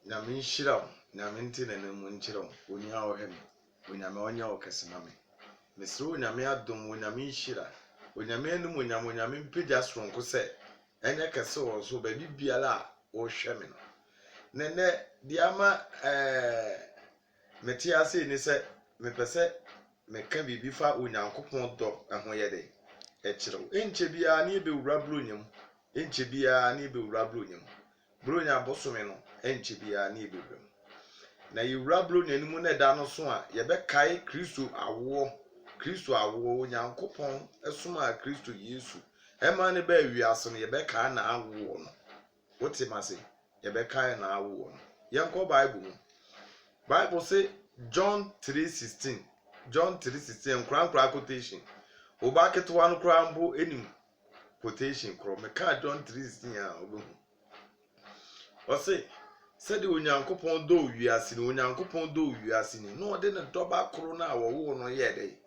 Nyame nhyira wo. Nyame nti na mu nkyerɛ wo. Onya wo hem. Onyame onya wo kesema me. Mesrɛ wo nyame adom wo nyame nhyira. Onyame anim onyame mpagya soronko sɛ ɛnyɛ kɛse wɔ so ba bibiara a wo hwɛ me no. Nene diama meti ase ni sɛ mepɛ sɛ meka bibi fa onyankopɔn dɔ ɛho yɛ de ɛkyerɛ wo. Enche bia na be wura blonyam. Enche bia na be wura blonyam. Bronya bosome no enche bia na be wura. Na yewura blonyam mu na da no so a yɛbɛkae Kristo awo onyankopɔn esoma Kristo Yesu. Ɛma ne ba wiase no yɛbɛkae na awo no. Wote mase yɛbɛkae na awo no. Yɛnkɔ Bible mu. Bible say John 3:16. John 3:16 nkra quotation. Oba ketewa no kra mbo enim quotation kro. Meka John 3:16 a obehu. Ose sɛde onyankopɔn dɔ wiase ni onyankopɔn dɔ wiase ni no ɔde ne dɔba kro na wɔwo no yɛ de.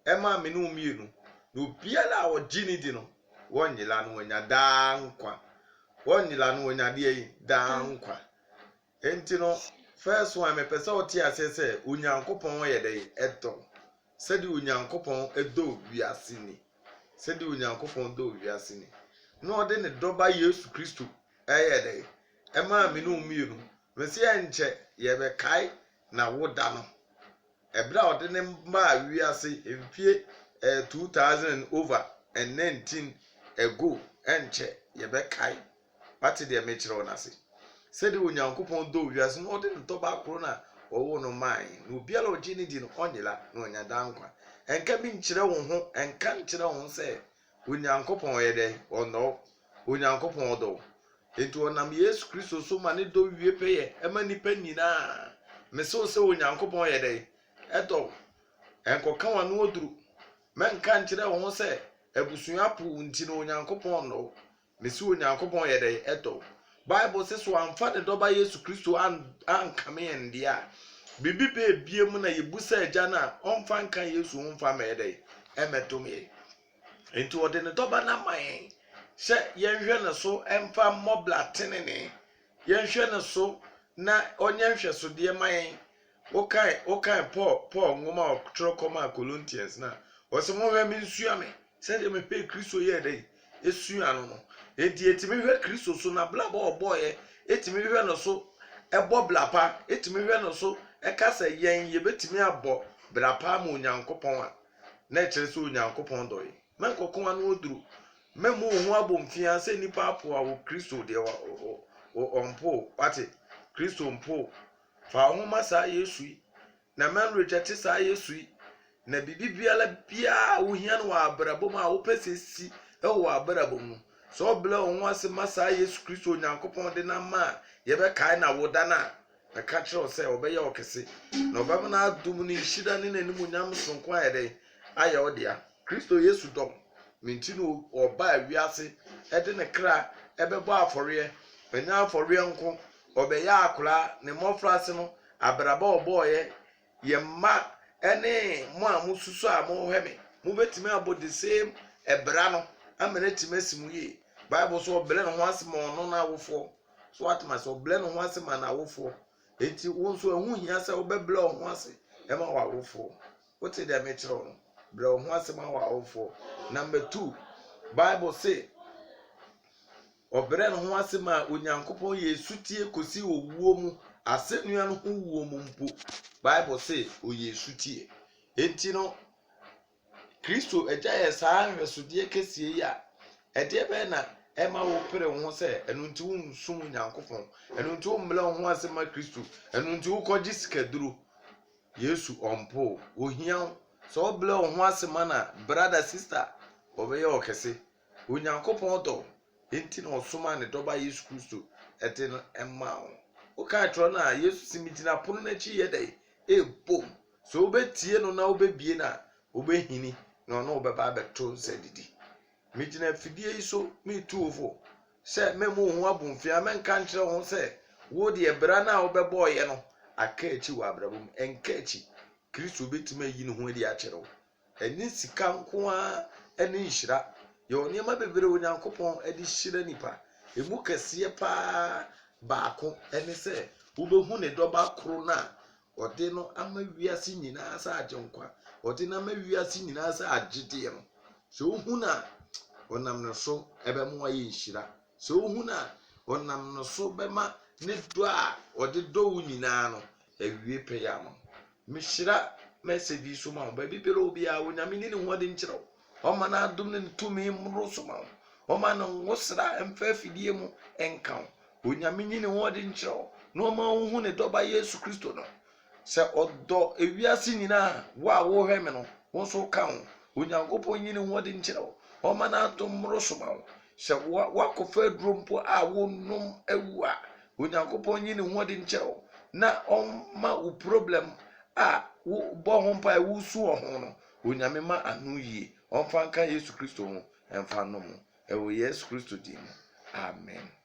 Ɛma me no mienu. No biara a wɔgye ni di no wɔnyela no wɔnya daa nkwa. Wɔnyela no wɔnya de yi daa nkwa. Enti no first one me pese oti ase se onyankopon ye de edo sedi onyankopon edo wiase ni sedi onyankopon do wiase ni no ode ne doba Yesu Kristo eye de ema me no mienu me se enche ye be kai na woda no ebra ode ne mba wiase empie 2000 over and 19 ago enche ye be kai pati de me kire wona se sedi onyankopɔn do wiase no ɔde ntɔ ba koro na ɔwo no man no obiara ogye ne di no ɔnyela na ɔnya dankwa enka bi nkyerɛ wo ho enka nkyerɛ wo sɛ onyankopɔn yɛ dɛ ɔnɔ onyankopɔn ɔdɔ etu ɔnam Yesu Kristo so ma ne do wie pɛyɛ ɛma nipa nyinaa mesew sɛ onyankopɔn yɛ dɛ ɛdɔ enkɔka wa no oduru menka nkyerɛ wo ho sɛ abusua po nti no onyankopɔn ɔnɔ mesew onyankopɔn yɛ dɛ ɛdɔ Bible says so amfa de doba Yesu Kristo an kame endia bibi be biem na yebusa agya na onfa nka Yesu onfa mede emetom ye enti ode ne doba na man hye yenhwe ne so emfa mobla tenene yenhwe ne so na onye nhwe so de man okai Paul ngoma otro koma Corinthians na wose mo hwe me nsua me se de me pe Kristo ye de esua no enti etimi hwe Kristo so na bla boye etimi hwe no so ebo blapa etimi hwe no so ekasa yen ye betimi abo blapa ma onyankopon a na ekire so onyankopon doye men kokon anu oduru memu hu abomfia se nipa apo a wo Kristo de ompo pati Kristo mpo fa ho masa Yesu na men reject sa Yesu na bibibiala bia wo hia no abrabom a wo pesesi e wo abrabom so bla won ase masa Yesu Kristo nyankopon de na ma ye be kai na woda na na ka kire se obeye okese na obam na adum ni hira ni nanim nyam sonko ayede aye odea Kristo Yesu dom minti no oba awiase e de ne kra e be bo afore enya afore nko obeye akura ne mofrase no abraba oboye ye ma ene mo amususu a mo hweme mo betime abo the same ebra no amene timasimu ye Bible so oble no ho asem ono na awofo so atma so oble no ho asem na awofo enti wo so ehu hia se obeble ho ase e ma wa awofo wote de me kire no ble ho asem wa awofo. Number 2 Bible say obre no ho asem a onyankopon Yesu tie kosi owuo mu asenua no ho wuo mu mpo Bible say o Yesu tie enti no Kristo eja ye saa hwesodie kesie ya ede be na ema wo pere ho se enu nti wo nsum nyankopon enu nti wo mle ho asema Kristo enu nti wo koji sikaduro Yesu ompo ohia so oble ho asema na brother sister obeye okese onyankopon do enti na osoma ne doba Yesu Kristo ete no ema wo ka tro na Yesu simitina pono na chi yedai bom so obetie no na obebie na obehini no no obeba abeto sedidi mijina fidie iso mi tuofo se memu ho abomfia menka nkire ho se wo de ebra na obeboye no aka echi wa abrabom enka echi Kristo betima yi no ho adi a kire wo eni sika nko a eni nhira yo niam bebere onyankopon adi hira nipa emu kase pa baako eni se wobɛhu ne dɔba koro na ɔde no ama wiase nyinaa sɛ agyenkwa ɔde no ama wiase nyinaa sɛ agyedeɛ no sɛ wohu na ɔnam no so ɛbɛma wayɛ nhyira sɛ wohu na ɔnam no so bɛma ne dɔ a ɔde dɔ wo nyinaa no awie pɛ yɛ ama mehyira message so ma wo baabi bere obi a onyame ne ho de nkyerɛw ɔma na adom ne tumi mmoro so ma wo ɔma no nwosra mfa afidie mu ɛnka wo onyame ne ho de nkyerɛw na ɔma wo hu ne dɔba Yesu Kristo no sɛ ɔdɔ ewiase nyinaa wo a wohwɛ me no wo nso ka wo onyankopɔn nyine ho de nkyerɛw ɔma na adom mmoro so ma wo sɛ wakɔfa aduro mpo a wonom awu a onyankopɔn nyine ho de nkyerɛw na ɔma wo problem a wo bɔ ho mpa wo su wɔ ho no onyame ma ano yie ɔmfa nka Yesu Kristo ho ɛmfa no mu ɛwɔ Yesu Kristo din mu amen.